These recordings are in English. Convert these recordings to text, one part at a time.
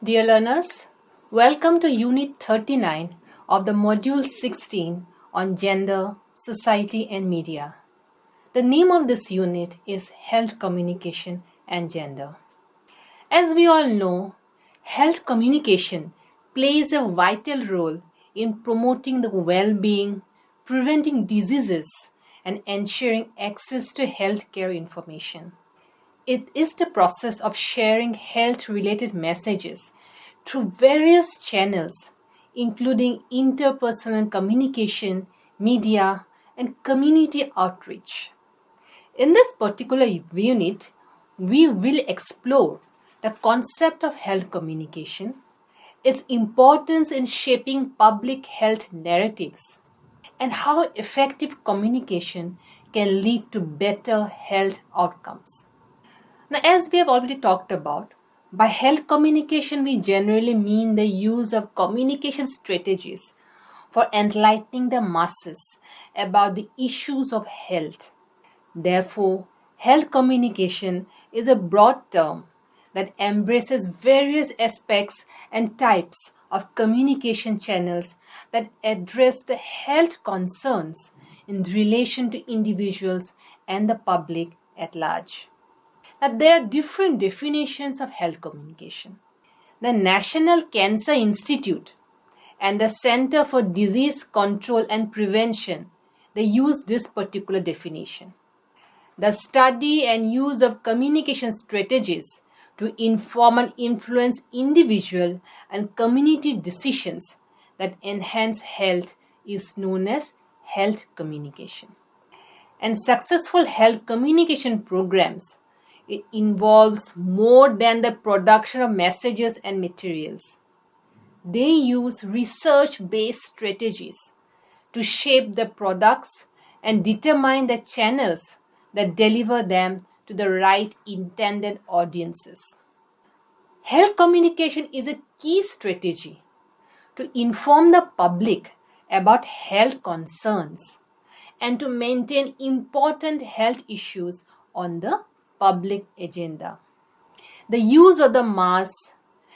Dear learners, welcome to Unit 39 of the Module 16 on Gender, Society and Media. The name of this unit is Health Communication and Gender. As we all know, health communication plays a vital role in promoting the well-being, preventing diseases, and ensuring access to healthcare information. It is the process of sharing health-related messages through various channels, including interpersonal communication, media, and community outreach. In this particular unit, we will explore the concept of health communication, its importance in shaping public health narratives, and how effective communication can lead to better health outcomes. Now, as we have already talked about, by health communication, we generally mean the use of communication strategies for enlightening the masses about the issues of health. Therefore, health communication is a broad term that embraces various aspects and types of communication channels that address the health concerns in relation to individuals and the public at large. Now, there are different definitions of health communication. The National Cancer Institute and the Center for Disease Control and Prevention, they use this particular definition. The study and use of communication strategies to inform and influence individual and community decisions that enhance health is known as health communication. And successful health communication programs, it involves more than the production of messages and materials. They use research-based strategies to shape the products and determine the channels that deliver them to the right intended audiences. Health communication is a key strategy to inform the public about health concerns and to maintain important health issues on the public agenda. The use of the mass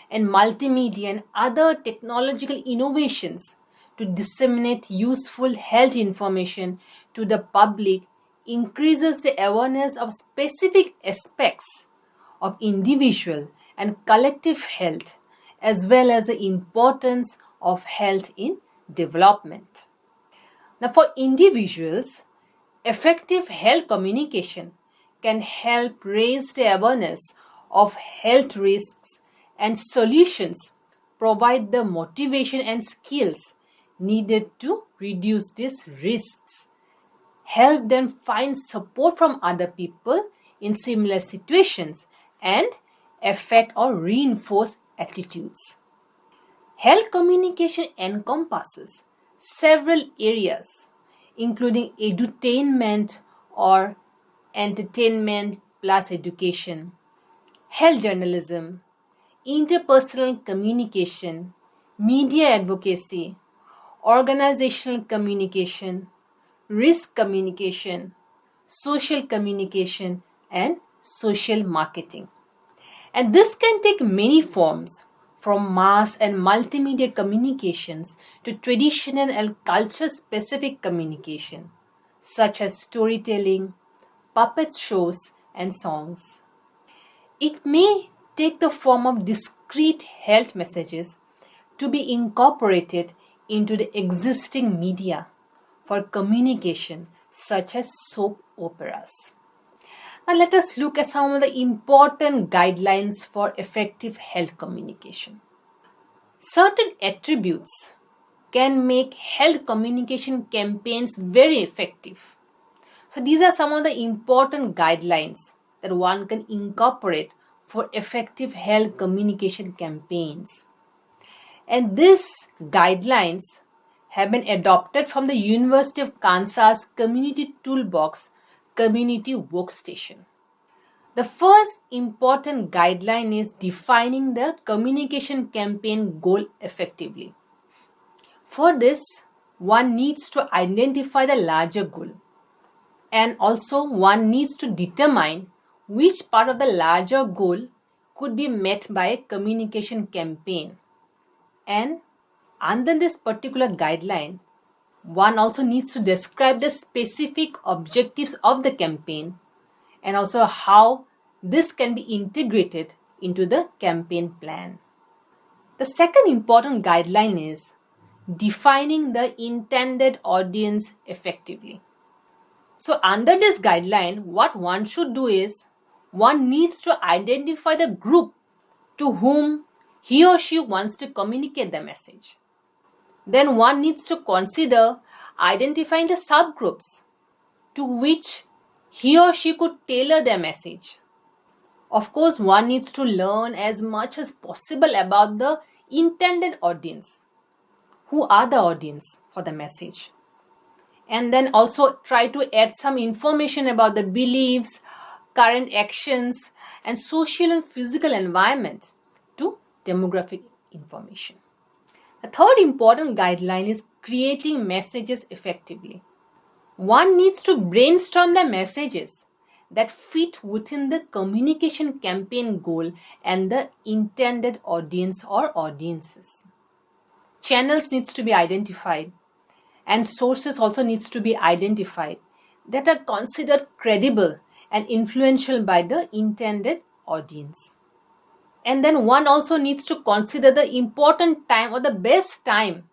and multimedia and other technological innovations to disseminate useful health information to the public increases the awareness of specific aspects of individual and collective health, as well as the importance of health in development. Now, for individuals, effective health communication can help raise the awareness of health risks and solutions, provide the motivation and skills needed to reduce these risks, help them find support from other people in similar situations, and affect or reinforce attitudes. Health communication encompasses several areas, including edutainment or entertainment plus education, health journalism, interpersonal communication, media advocacy, organizational communication, risk communication, social communication, and social marketing. And this can take many forms, from mass and multimedia communications to traditional and culture-specific communication, such as storytelling, puppet shows, and songs. It may take the form of discrete health messages to be incorporated into the existing media for communication, such as soap operas. Now let us look at some of the important guidelines for effective health communication. Certain attributes can make health communication campaigns very effective. So these are some of the important guidelines that one can incorporate for effective health communication campaigns. And these guidelines have been adopted from the University of Kansas Community Toolbox Community Workstation. The first important guideline is defining the communication campaign goal effectively. For this, one needs to identify the larger goal. And also one needs to determine which part of the larger goal could be met by a communication campaign. And under this particular guideline, one also needs to describe the specific objectives of the campaign and also how this can be integrated into the campaign plan. The second important guideline is defining the intended audience effectively. So under this guideline, what one should do is one needs to identify the group to whom he or she wants to communicate the message. Then one needs to consider identifying the subgroups to which he or she could tailor their message. Of course, one needs to learn as much as possible about the intended audience. Who are the audience for the message? And then also try to add some information about the beliefs, current actions, and social and physical environment to demographic information. The third important guideline is creating messages effectively. One needs to brainstorm the messages that fit within the communication campaign goal and the intended audience or audiences. Channels needs to be identified and sources also needs to be identified that are considered credible and influential by the intended audience. And then one also needs to consider the important time or the best time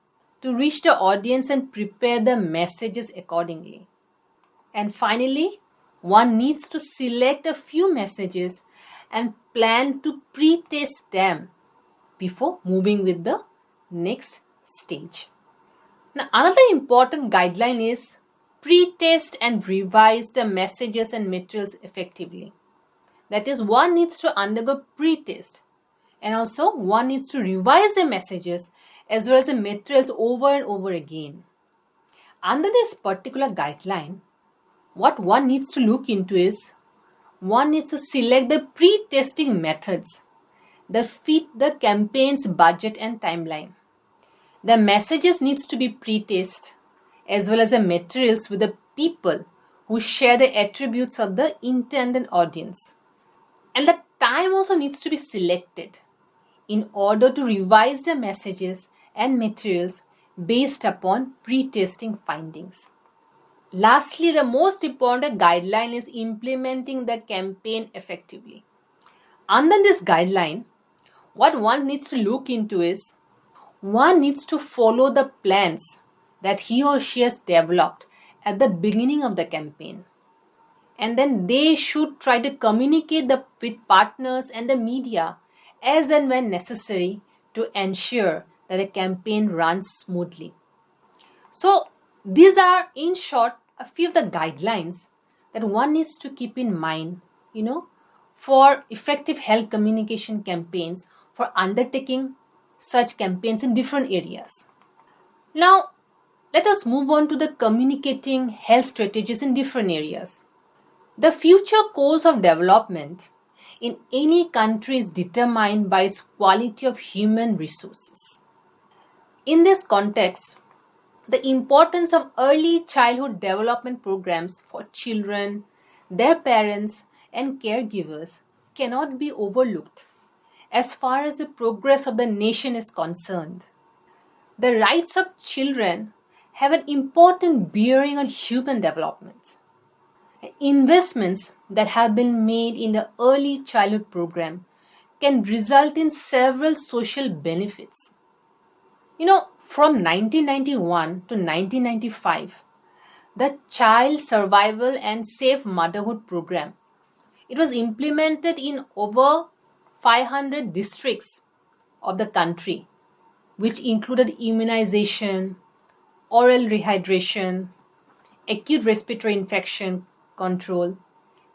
to reach the audience and prepare the messages accordingly. And finally, one needs to select a few messages and plan to pre-test them before moving with the next stage. Now, another important guideline is pre-test and revise the messages and materials effectively. That is, one needs to undergo pre-test and also one needs to revise the messages as well as the materials over and over again. Under this particular guideline, what one needs to look into is one needs to select the pre-testing methods that fit the campaign's budget and timeline. The messages needs to be pre-tested as well as the materials with the people who share the attributes of the intended audience. And the time also needs to be selected in order to revise the messages and materials based upon pre-testing findings. Lastly, the most important guideline is implementing the campaign effectively. Under this guideline, what one needs to look into is one needs to follow the plans that he or she has developed at the beginning of the campaign. And then they should try to communicate with partners and the media as and when necessary to ensure that the campaign runs smoothly. So these are, in short, a few of the guidelines that one needs to keep in mind, for effective health communication campaigns, for undertaking such campaigns in different areas. Now, let us move on to the communicating health strategies in different areas. The future course of development in any country is determined by its quality of human resources. In this context, the importance of early childhood development programs for children, their parents, and caregivers cannot be overlooked as far as the progress of the nation is concerned. The rights of children have an important bearing on human development. Investments that have been made in the early childhood program can result in several social benefits. From 1991 to 1995, the Child Survival and Safe Motherhood Program, it was implemented in over 500 districts of the country, which included immunization, oral rehydration, acute respiratory infection control,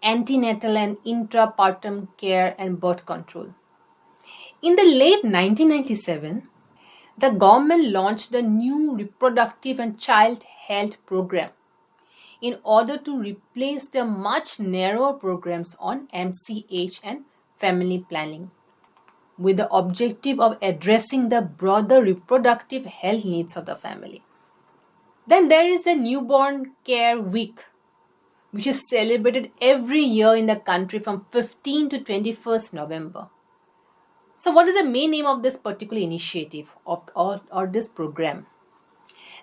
antenatal and intrapartum care, and birth control. In the late 1997, the government launched the new Reproductive and Child Health Program in order to replace the much narrower programs on MCH and family planning, with the objective of addressing the broader reproductive health needs of the family. Then there is the Newborn Care Week, which is celebrated every year in the country from 15 to 21st November. So what is the main aim of this particular initiative or this program?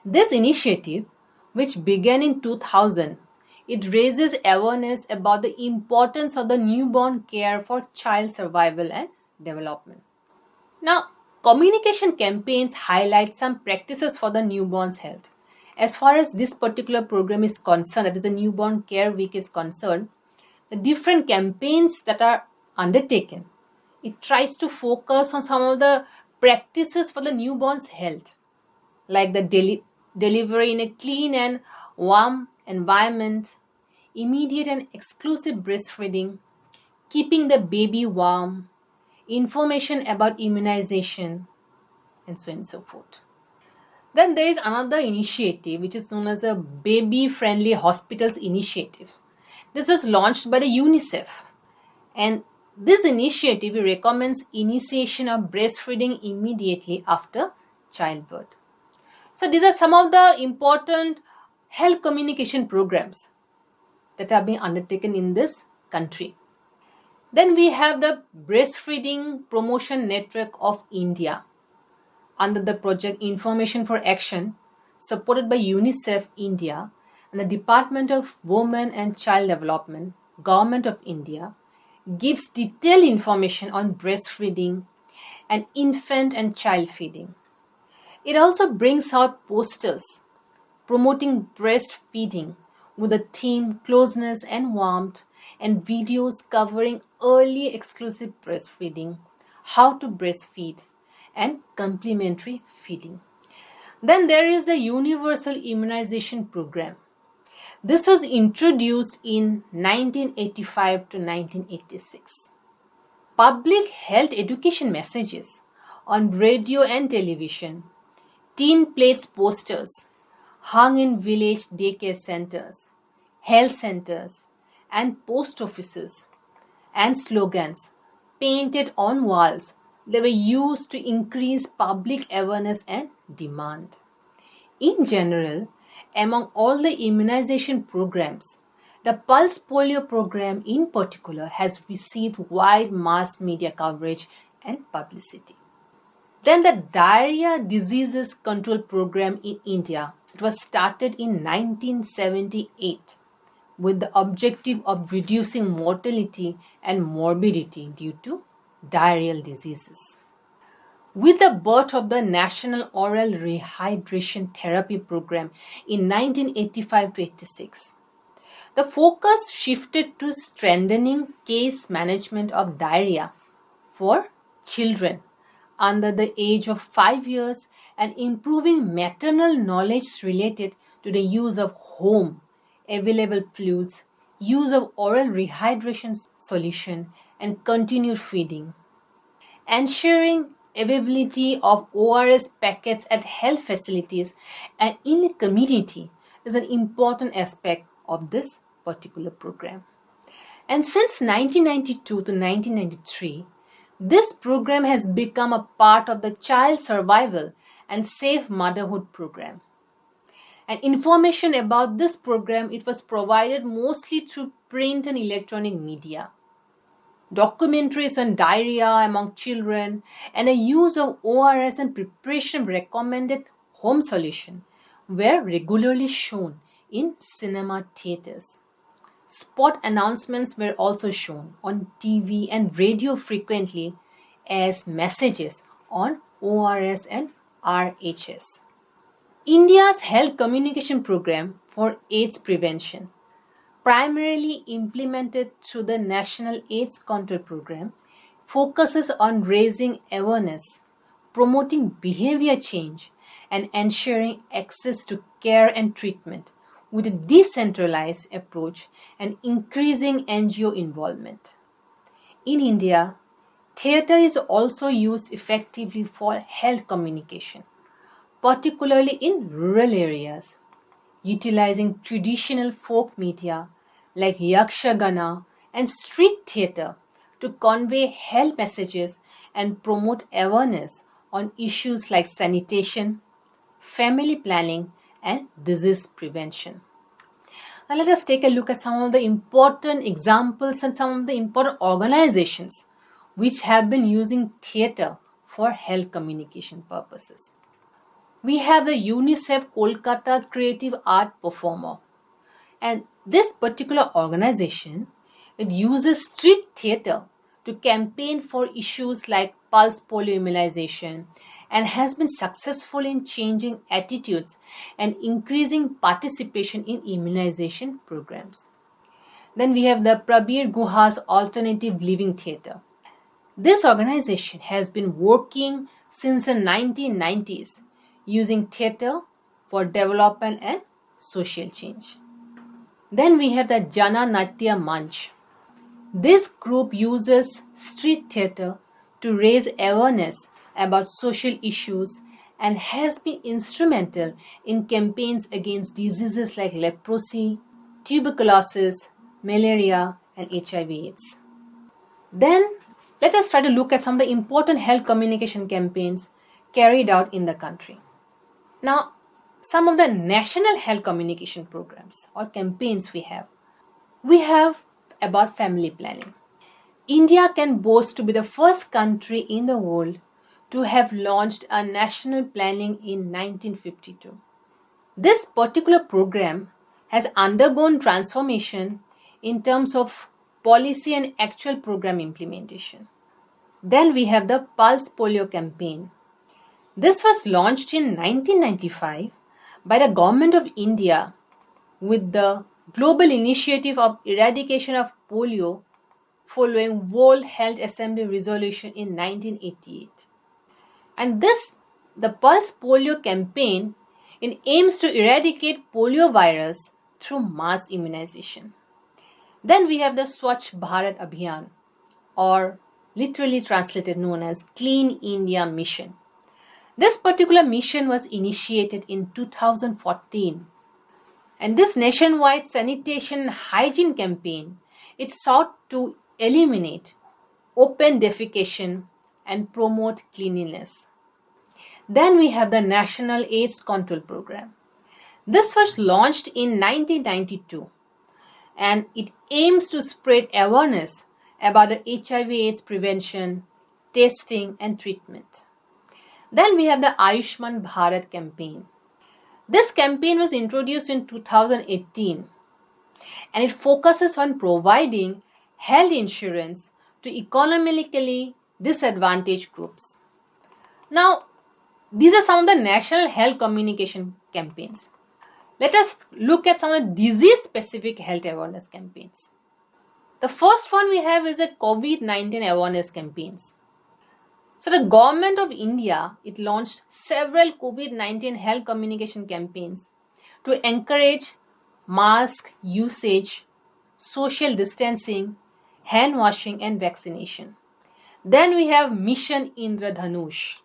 This initiative, which began in 2000, it raises awareness about the importance of the newborn care for child survival and development. Now, communication campaigns highlight some practices for the newborn's health. As far as this particular program is concerned, that is the Newborn Care Week is concerned, the different campaigns that are undertaken, it tries to focus on some of the practices for the newborn's health, like the delivery in a clean and warm environment, immediate and exclusive breastfeeding, keeping the baby warm, information about immunization, and so on and so forth. Then there is another initiative which is known as a Baby Friendly Hospitals Initiative. This was launched by the UNICEF, and this initiative recommends initiation of breastfeeding immediately after childbirth. So these are some of the important health communication programs that are being undertaken in this country. Then we have the Breastfeeding Promotion Network of India under the project Information for Action, supported by UNICEF India and the Department of Women and Child Development, Government of India, gives detailed information on breastfeeding and infant and child feeding. It also brings out posters promoting breastfeeding with the theme Closeness and Warmth, and videos covering early exclusive breastfeeding, how to breastfeed, and complementary feeding. Then there is the Universal Immunization Program. This was introduced in 1985 to 1986. Public health education messages on radio and television, teen plates posters hung in village daycare centers, health centers, and post offices, and slogans painted on walls. They were used to increase public awareness and demand. In general, among all the immunization programs, the Pulse Polio program in particular has received wide mass media coverage and publicity. Then the Diarrhea Diseases Control Program in India, it was started in 1978 with the objective of reducing mortality and morbidity due to diarrheal diseases. With the birth of the National Oral Rehydration Therapy Program in 1985 to 86, the focus shifted to strengthening case management of diarrhea for children under the age of 5 years and improving maternal knowledge related to the use of home available fluids, use of oral rehydration solution, and continued feeding. Ensuring availability of ORS packets at health facilities and in the community is an important aspect of this particular program. And since 1992 to 1993, this program has become a part of the Child Survival and Safe Motherhood program. And information about this program, it was provided mostly through print and electronic media. Documentaries on diarrhea among children and a use of ORS and preparation of recommended home solution were regularly shown in cinema theaters. Spot announcements were also shown on TV and radio frequently as messages on ORS and RHS. India's health communication program for AIDS prevention, primarily implemented through the National AIDS Control Program, focuses on raising awareness, promoting behavior change, and ensuring access to care and treatment with a decentralized approach and increasing NGO involvement. In India, theatre is also used effectively for health communication, particularly in rural areas, utilizing traditional folk media like Yakshagana and street theatre to convey health messages and promote awareness on issues like sanitation, family planning, and disease prevention. Now let us take a look at some of the important examples and some of the important organizations which have been using theatre for health communication purposes. We have the UNICEF Kolkata Creative Art Performer, and this particular organization, it uses street theatre to campaign for issues like pulse polio immunization and has been successful in changing attitudes and increasing participation in immunization programs. Then we have the Prabir Guha's Alternative Living Theatre. This organization has been working since the 1990s using theatre for development and social change. Then we have the Jana Natya Manch. This group uses street theatre to raise awareness about social issues and has been instrumental in campaigns against diseases like leprosy, tuberculosis, malaria, and HIV/AIDS. Then let us try to look at some of the important health communication campaigns carried out in the country. Now, some of the national health communication programs or campaigns we have about family planning. India can boast to be the first country in the world to have launched a national planning in 1952. This particular program has undergone transformation in terms of policy and actual program implementation. Then we have the Pulse Polio campaign. This was launched in 1995 by the Government of India with the Global Initiative of Eradication of Polio following World Health Assembly resolution in 1988. And the Pulse Polio campaign, it aims to eradicate polio virus through mass immunization. Then we have the Swachh Bharat Abhiyan, or literally translated known as Clean India Mission. This particular mission was initiated in 2014, and this nationwide sanitation hygiene campaign, it sought to eliminate open defecation and promote cleanliness. Then we have the National AIDS Control Program. This was launched in 1992, and it aims to spread awareness about the HIV/AIDS prevention, testing, and treatment. Then we have the Ayushman Bharat campaign. This campaign was introduced in 2018, and it focuses on providing health insurance to economically disadvantaged groups. Now, these are some of the national health communication campaigns. Let us look at some of the disease-specific health awareness campaigns. The first one we have is a COVID-19 awareness campaigns. So the Government of India, it launched several COVID-19 health communication campaigns to encourage mask usage, social distancing, hand washing, and vaccination. Then we have Mission Indradhanush.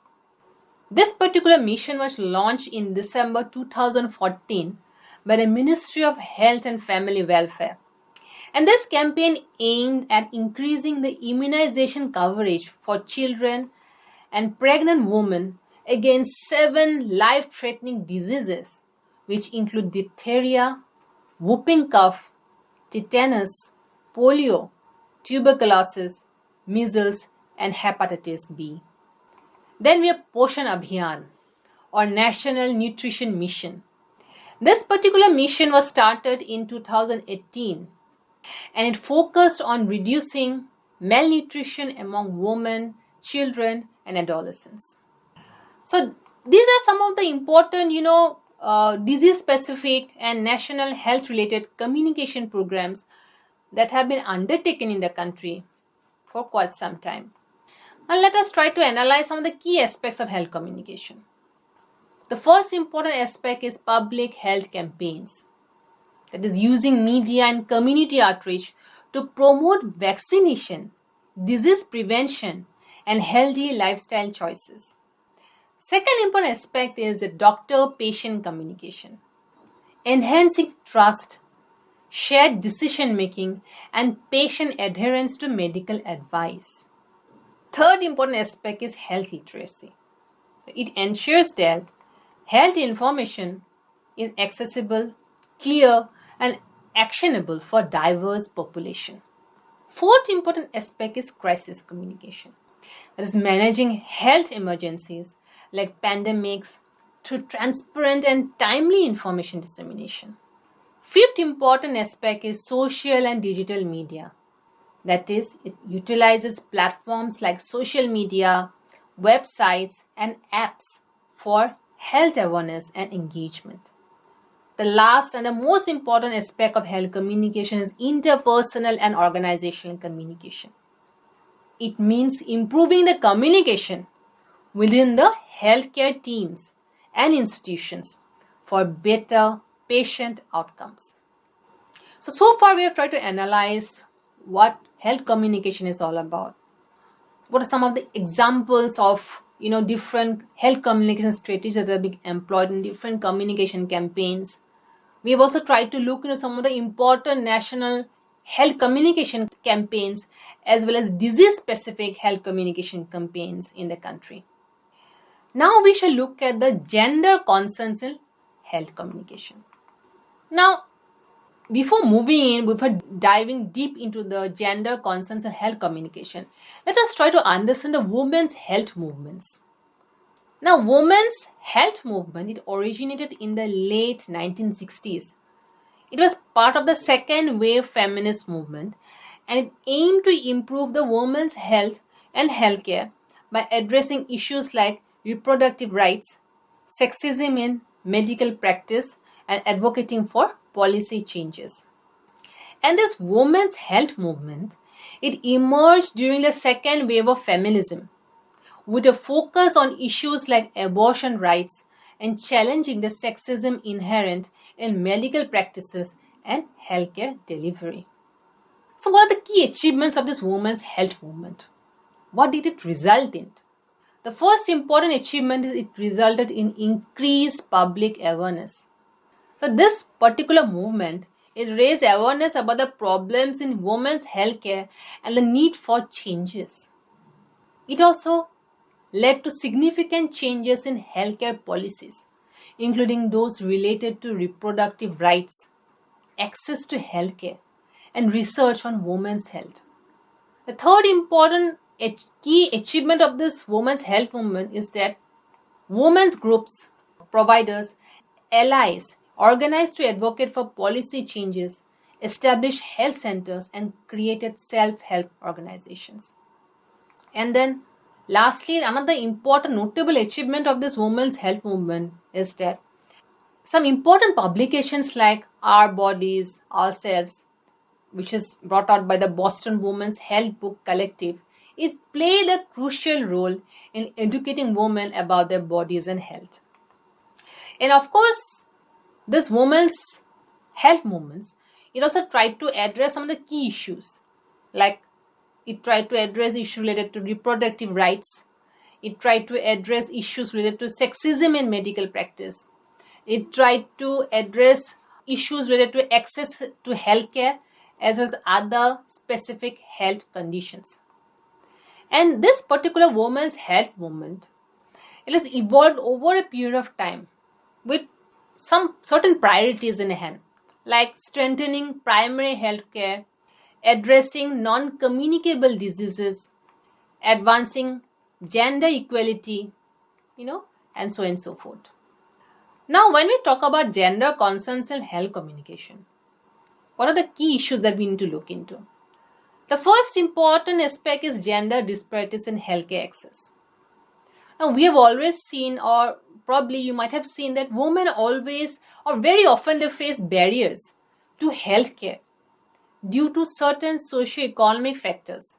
This particular mission was launched in December 2014 by the Ministry of Health and Family Welfare. And this campaign aimed at increasing the immunization coverage for children and pregnant women against 7 life-threatening diseases, which include diphtheria, whooping cough, tetanus, polio, tuberculosis, measles, and hepatitis B. Then we have Poshan Abhiyan, or National Nutrition Mission. This particular mission was started in 2018, and it focused on reducing malnutrition among women, children, and adolescents. So these are some of the important, disease-specific and national health-related communication programs that have been undertaken in the country for quite some time. Now let us try to analyze some of the key aspects of health communication. The first important aspect is public health campaigns. That is using media and community outreach to promote vaccination, disease prevention, and healthy lifestyle choices. Second important aspect is the doctor-patient communication, enhancing trust, shared decision-making, and patient adherence to medical advice. Third important aspect is health literacy. It ensures that health information is accessible, clear, and actionable for diverse population. Fourth important aspect is crisis communication. That is managing health emergencies like pandemics through transparent and timely information dissemination. Fifth important aspect is social and digital media. That is, it utilizes platforms like social media, websites, and apps for health awareness and engagement. The last and the most important aspect of health communication is interpersonal and organizational communication. It means improving the communication within the healthcare teams and institutions for better patient outcomes. So far we have tried to analyze what health communication is all about. What are some of the examples of different health communication strategies that are being employed in different communication campaigns? We have also tried to look into some of the important national health communication campaigns as well as disease-specific health communication campaigns in the country. Now we shall look at the gender concerns in health communication. Now, before diving deep into the gender concerns in health communication, let us try to understand the women's health movements. Now, women's health movement, it originated in the late 1960s. It was part of the second wave feminist movement, and it aimed to improve the women's health and healthcare by addressing issues like reproductive rights, sexism in medical practice, and advocating for policy changes. And this women's health movement, it emerged during the second wave of feminism, with a focus on issues like abortion rights and challenging the sexism inherent in medical practices and healthcare delivery. So what are the key achievements of this women's health movement? What did it result in? The first important achievement is it resulted in increased public awareness. So this particular movement, it raised awareness about the problems in women's healthcare and the need for changes. It also led to significant changes in healthcare policies, including those related to reproductive rights, access to healthcare, and research on women's health. The third important key achievement of this women's health movement is that women's groups, providers, allies organized to advocate for policy changes, established health centers, and created self-help organizations. And then lastly, another important notable achievement of this women's health movement is that some important publications like Our Bodies, Ourselves, which is brought out by the Boston Women's Health Book Collective, it played a crucial role in educating women about their bodies and health. And of course, this women's health movements, it also tried to address some of the key issues, like it tried to address issues related to reproductive rights. It tried to address issues related to sexism in medical practice. It tried to address issues related to access to healthcare as well as other specific health conditions. And this particular women's health movement, it has evolved over a period of time with some certain priorities in hand, like strengthening primary health care, addressing non-communicable diseases, advancing gender equality, and so on and so forth. Now, when we talk about gender concerns in health communication, what are the key issues that we need to look into? The first important aspect is gender disparities in healthcare access. Now, we have always seen, or probably you might have seen, that women always or very often they face barriers to healthcare due to certain socio-economic factors,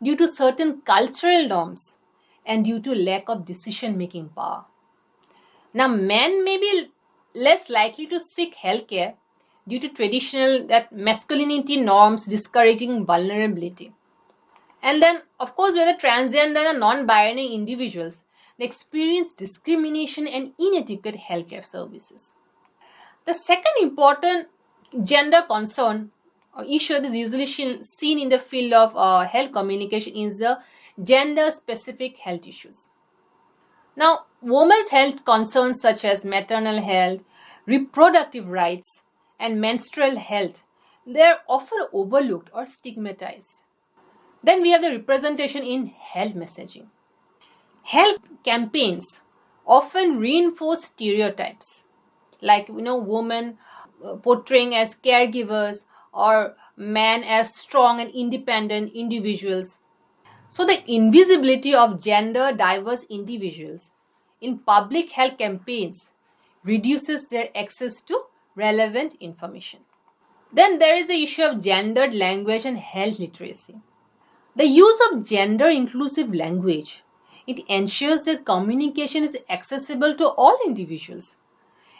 due to certain cultural norms, and due to lack of decision-making power. Now, men may be less likely to seek healthcare due to traditional masculinity norms discouraging vulnerability. And then, of course, where the transgender and non-binary individuals, they experience discrimination and inadequate healthcare services. The second important gender concern or issue that is usually seen in the field of health communication is the gender-specific health issues. Now, women's health concerns such as maternal health, reproductive rights, and menstrual health, they're often overlooked or stigmatized. Then we have the representation in health messaging. Health campaigns often reinforce stereotypes, like women portraying as caregivers or men as strong and independent individuals. So the invisibility of gender diverse individuals in public health campaigns reduces their access to relevant information. Then there is the issue of gendered language and health literacy. The use of gender inclusive language, it ensures that communication is accessible to all individuals,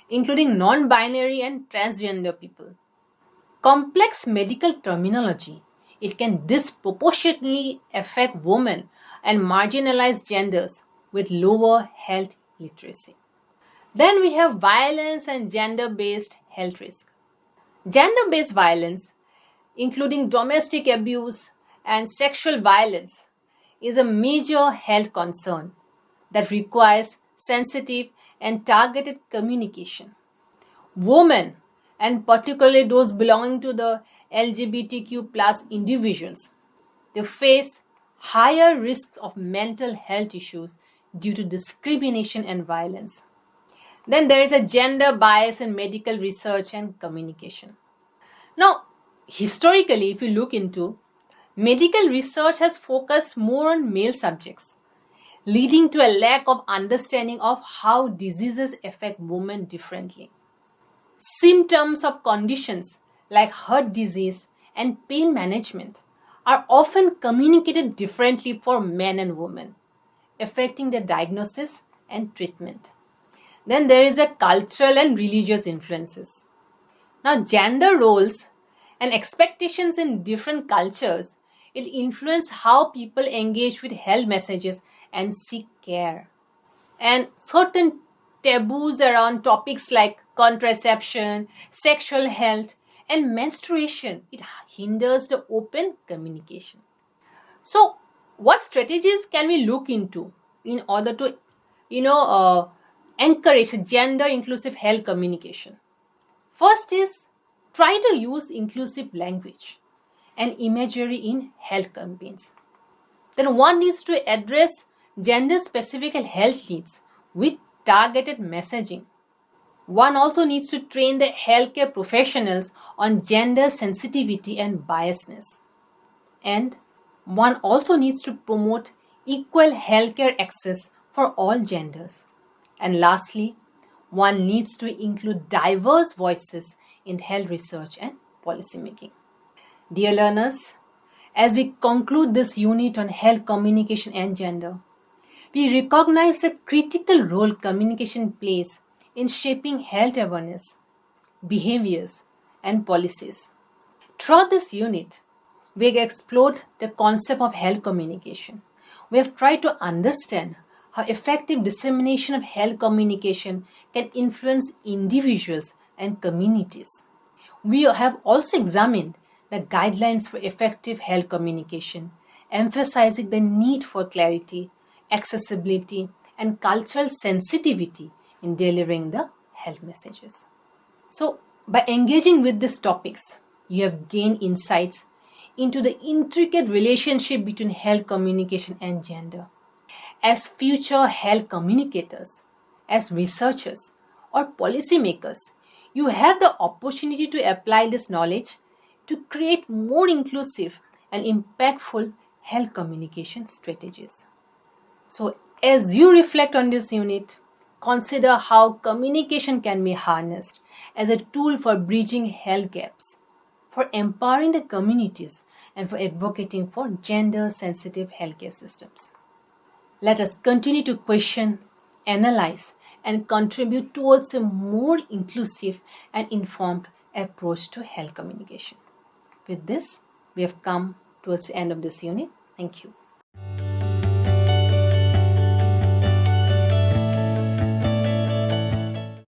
including non-binary and transgender people. Complex medical terminology, it can disproportionately affect women and marginalized genders with lower health literacy. Then we have violence and gender-based health risk. Gender-based violence, including domestic abuse and sexual violence, is a major health concern that requires sensitive and targeted communication. Women, and particularly those belonging to the LGBTQ plus individuals, they face higher risks of mental health issues due to discrimination and violence. Then there is a gender bias in medical research and communication. Now, historically, if you look into, medical research has focused more on male subjects, leading to a lack of understanding of how diseases affect women differently. Symptoms of conditions like heart disease and pain management are often communicated differently for men and women, affecting the diagnosis and treatment. Then there is a cultural and religious influences. Now, gender roles and expectations in different cultures, it influence how people engage with health messages and seek care. And certain taboos around topics like contraception, sexual health, and menstruation, it hinders the open communication. So, what strategies can we look into in order to, encourage gender inclusive health communication? First is try to use inclusive language and imagery in health campaigns. Then one needs to address gender specific health needs with targeted messaging. One also needs to train the healthcare professionals on gender sensitivity and biasness. And one also needs to promote equal healthcare access for all genders. And lastly, one needs to include diverse voices in health research and policy making. Dear learners, as we conclude this unit on health communication and gender, we recognize the critical role communication plays in shaping health awareness, behaviors, and policies. Throughout this unit, we have explored the concept of health communication. We have tried to understand how effective dissemination of health communication can influence individuals and communities. We have also examined the guidelines for effective health communication, emphasizing the need for clarity, accessibility, and cultural sensitivity in delivering the health messages. So, by engaging with these topics, you have gained insights into the intricate relationship between health communication and gender. As future health communicators, as researchers, or policymakers, you have the opportunity to apply this knowledge to create more inclusive and impactful health communication strategies. So, as you reflect on this unit, consider how communication can be harnessed as a tool for bridging health gaps, for empowering the communities, and for advocating for gender-sensitive healthcare systems. Let us continue to question, analyze, and contribute towards a more inclusive and informed approach to health communication. With this, we have come towards the end of this unit. Thank you.